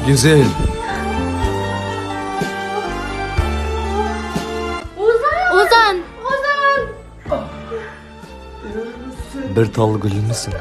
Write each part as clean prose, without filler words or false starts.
Güzel. Ozan. Bir tal gülümsün.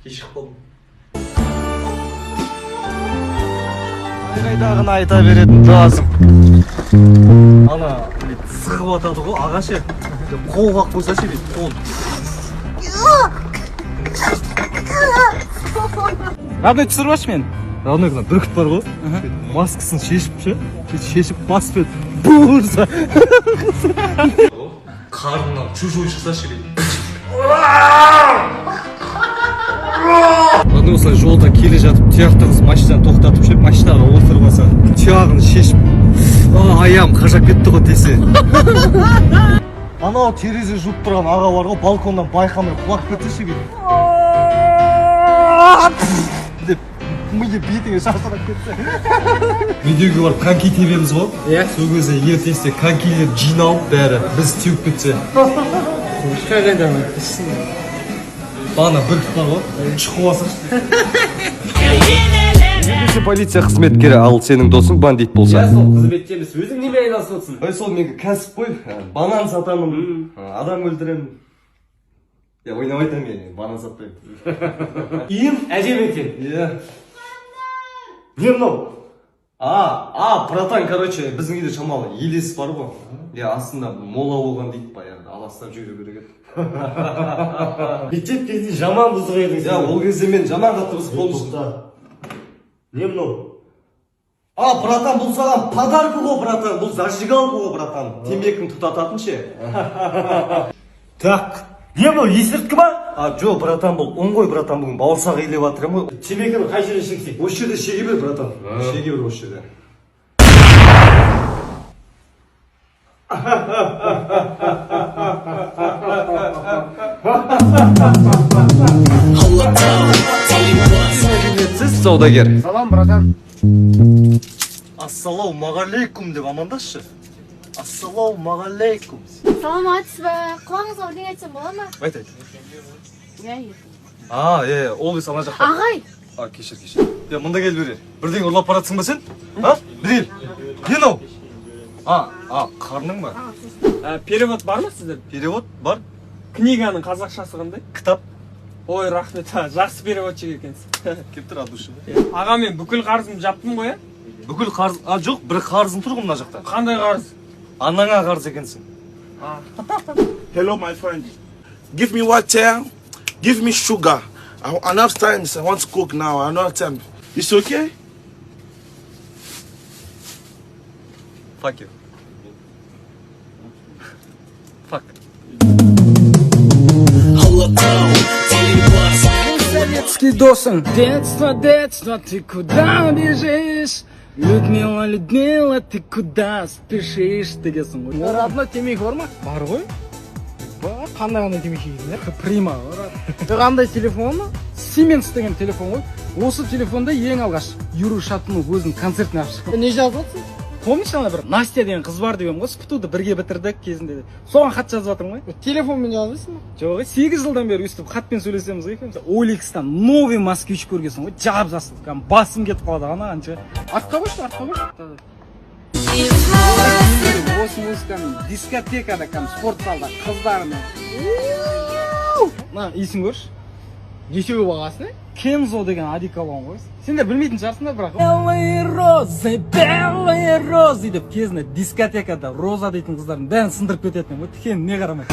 Кешіріп болдым. Қайдағын айта беретін жазым. Ана, сығып атады ғой, ағашы. Қол қақ қойса ше дейді, қол. Радной түсірбашы мен? Радной күні бүркіт бар ғой. Маскасын шешіп ше, шешіп басып еді. Бұл ұрса. Қарнынан чужой шықса ше дейді. Ладно, осылай жолда келе жатып, тұяқты қыз машинаны тоқтатып ше, машинаға отырып алса, тұяғын шешіп, аям қажап кетті ғой десе. Анау терезе жуып тұрған аға бар ғой, балконнан байқамай құлап кетті ше дейді. Деп, миы бетіңе шашырап кетті. Видеоға барып коньки тебеміз ғой. Сол кезде ертесте конькилер жиналып бәрі, біз теуіп кетсе. Қайдан Бана бүркіт бар ғой, шықып алсашы. Немесе полиция қызметкері, ал сенің досың бандит болса. Я сол қызметте емес, өзің немен айналысып отырсың? Ой, сол менің кәсіп қой, банан сатамын, адам өлтіремін. Я ойнап айтамын мен, банан сатпаймын. Үйім әжем екен. Не мынау? Братан, короче, біздің үйде шамалы елес бар ғой. Астында мола болған дейді ба, аластап жүру керек еді. Мектеп кезінде жаман бұзық едің. Ол кезде мен жаман қатты бұзық болмышым. Не мынау? Братан, бұл саған подарка ғой, братан. Бұл зажигалка ғой, братан. Темекін тұтататын ше. Так, не бұл, есірткі ма? Жоқ, братан, бұл ұн ғой, братан, бүгін бауырсақ елеп атырым ғой. Темекіні қай жерде шексек? Осы жерде шеге бер, братан. Шеге бер осы жерде. Сіз саудагер. Салам, братан. Ассалаумағалейкум деп амандасшы. Ассалаумағалейкум. Саламатсыз ба? Құлағыңызға бірдеңе айтсам бола ма? Айт. Ол ана жақта. Ағай. Кешір. Мұнда кел бере. Бірдеңе ұрлап баратсың ба сен? Бірел. Не мынау? Қарның ба? Перевод бар ма сіздер? Перевод бар. Книганың қазақшасы қандай? Кітап. Ой, рахмет, жақсы переводчик екенсіз. Кеп тұр, адушы. Аға, мен бүкіл қарызымды жаптым ғой, ә? Бүкіл қарыз... Жоқ, бір қарызым тұр ғой мына жақта. Қандай қарыз? Анаңа қарыз екенсің. Hello, my friend. Give me water. Give me sugar. Enough times I want to cook now. I don't have time. It's okay? Fuck you. Fuck. Советский досың. Детство, ты куда бежишь? Людмила, ты куда спешишь? Дегенсің ғой. Родной темекі бар ма? Бар ғой. Қандай темекі егін, Прима. Қандай телефон? Siemens деген телефон ғой. Осы телефонда ең алғаш Юрий Шатунның өзінің концертін ашты. Не жазып отырсың? Помнишь, ана бір Настя деген қыз бар деген ғой, СПТУ-ды бірге бітірдік кезінде. Соған хат жазып жатырмын ғой. Телефонмен жазбайсың ба? Жоқ, 8 жылдан бері өстіп хатпен сөйлесеміз ғой екеуміз. Оликстан новый москвич көргенсің ғой, жап жасыл. Басым кетіп қалады ана анша. Артқа қойшы. Осы музыканың дискотекада, спорт залда қыздармен. Есін көрші. Нешеуі бағасы? Кензо деген одеколон ғой. Сендер білмейтін шығарсыңдар бірақ. Белые розы деп кезінде дискотекада роза дейтін қыздардың бәрін сындырып кететін ғой. Тікен не қарамай.